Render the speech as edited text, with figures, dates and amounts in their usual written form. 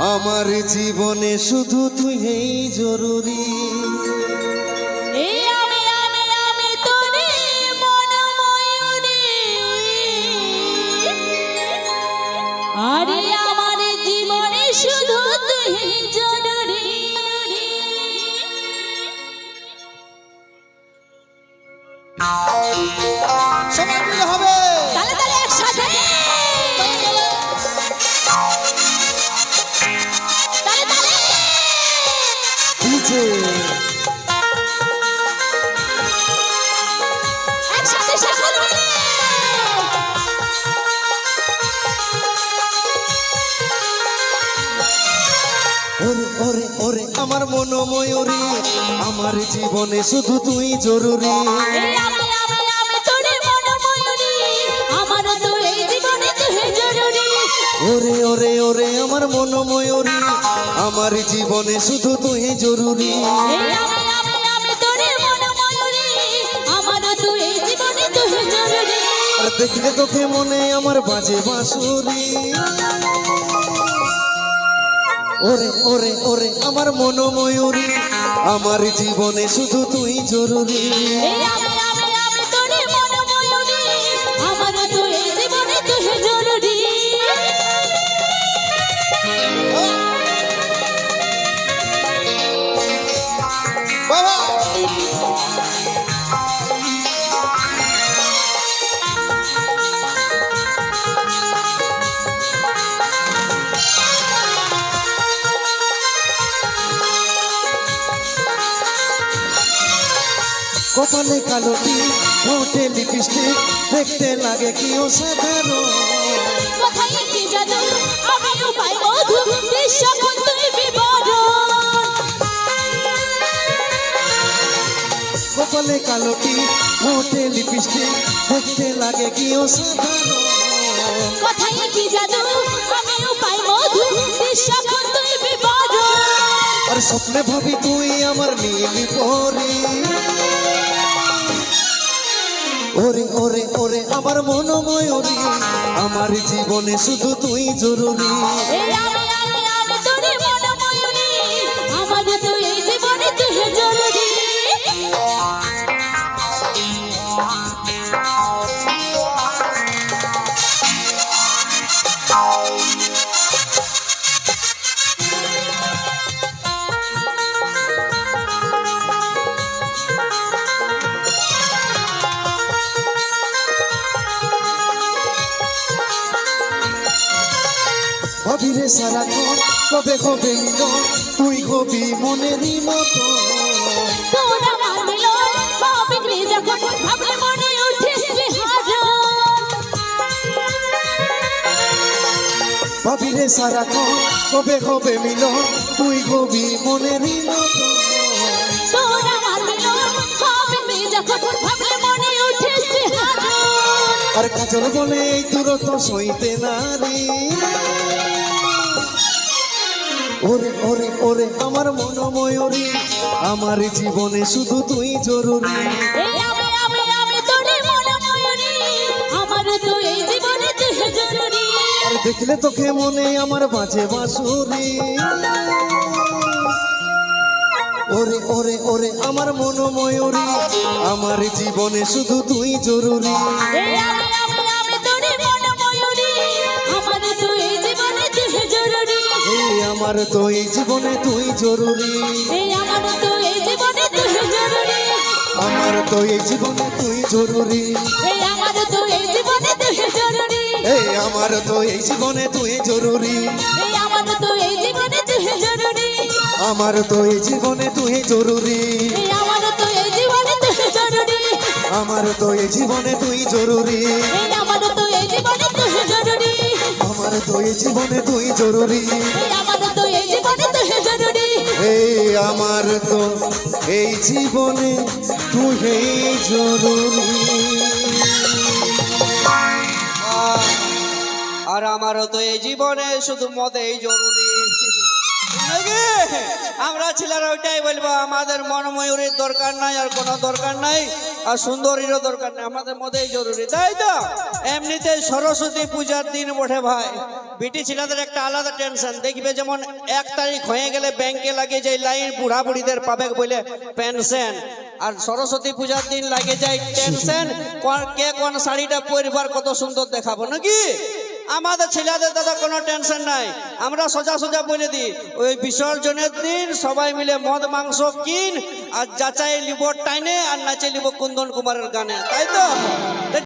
আমার জীবনে শুধু তুই জরুরি। আরে আমার জীবনে শুধু তুই জরুরি। সবাই মিলে হবে তালে তালে একসাথে তালে তালে ডিজে একসাথে সকল মিলে ওরে ওরে ওরে আমার মন ময়ূরী, আমার জীবনে শুধু তুই জরুরি। আমি তোরে মন ময়ূরী, আমার তো এই জীবনে তুই জরুরি। ওরে ওরে ওরে আমার মন ময়ূরী, আমার জীবনে শুধু তুই জরুরি। আমি তোরে মন ময়ূরী, আমার তো এই জীবনে তুই জরুরি। আর দেখলে তোকে মনে আমার বাজে বাঁশুরি। ওরে ওরে ওরে আমার মন ময়ূরী, আমার জীবনে শুধু তুই জরুরি। আমি তোরে মন ময়ূরী, আমার তো এই জীবনে তুই জরুরি। বাবা কপালে কালো টিপ, ঠোঁটে লিপস্টিক, দেখতে লাগে কি অসাধারণ। কোথায় কি জাদু, আমিও পাই মধু, বিশ্বক্ষণ তুই বিবরণ। কপালে কালো টিপ, ঠোঁটে লিপস্টিক, দেখতে লাগে কি অসাধারণ। কোথায় কি জাদু, আমিও পাই মধু, বিশ্বক্ষণ তুই বিবরণ। আর স্বপ্নে ভাবি তুই আমার নীলি পরি। ওরে ওরে ওরে আমার মন ময়ূরী, আমার জীবনে শুধু তুই জরুরি। আমি তোরে মন ময়ূরী, আমার তো এই জীবনে তুই জরুরি। ভাবিরে সারাক্ষণ কবে হবে মিলন, তুই হবি মনেরই মতো। তোর আমার মিলন হবে রে যখন, ভাবলে মনে উঠে স্নেহারণ। ভাবিরে সারাক্ষণ কবে হবে মিলন, তুই হবি মনেরই মতো। তোর আমার মিলন হবে রে যখন, ভাবলে মনে উঠে স্নেহারণ। আর কাজল বলে এই দূরত্ব সইতে নারী। ওরে ওরে ওরে আমার মন ময়ূরী, আমার জীবনে শুধু তুই জরুরি। আমি তোরে মন ময়ূরী, আমার তো এই জীবনে তুই জরুরি। আর দেখলে তোকে মনে আমার বাজে বাঁশুরি। ওরে ওরে ওরে আমার মন ময়ূরী, আমার জীবনে শুধু তুই জরুরি। আমি তোরে মন ময়ূরী, আমার তো এই জীবনে তুই জরুরি। আমার তো এই জীবনে তুই জরুরি। আমার তো এই জীবনে তুই জরুরি। আমার তো এই জীবনে তুই জরুরি। আমার তো এই জীবনে তুই জরুরি। আমার তো এই জীবনে তুই জরুরি। আমার তো এই জীবনে তুই জরুরি। আমার তো এই জীবনে তুই জরুরি। আমার তো এই জীবনে তুই জরুরি। আমার তো এই জীবনে তুই জরুরি। আমার তো এই জীবনে তুই জরুরি। আমার তো এই জীবনে তুই জরুরি। আমার তো এই জীবনে তুই জরুরি। আমার তো এই জীবনে তুই জরুরি। আর আমারও তো এই জীবনে শুধু মতেই জরুরি। আমরা ছেলেরা ওইটাই বলবো, আমাদের মনময়ূরীর দরকার নাই, আর কোনো দরকার নাই। আর সুন্দরীরও দরকার নেই, আমাদের মধ্যেই জরুরি, তাই তো? এমনিতে সরস্বতী পূজার দিন ওঠে ভাই, বিটি ছেলেদের একটা আলাদা টেনশন। দেখবে যেমন 1 তারিখ হয়ে গেলে ব্যাংকে লাগে যায় লাইন, বুড়া বুড়িদের পাবে বলে পেনশন। আর সরস্বতী পূজার দিন লাগে যায় টেনশন, কে কোন শাড়িটা পরিবার কত সুন্দর দেখাবো নাকি। আমাদের ছেলেদের দাদা কোনো টেনশন নাই, আমরা সোজা সোজা বলে দিই ওই বিসর্জনের দিন সবাই মিলে মদ মাংস কিন আর যাচাই লিব টাইনে আর নাচে লিব কুন্দন কুমারের গানে, তাই তো?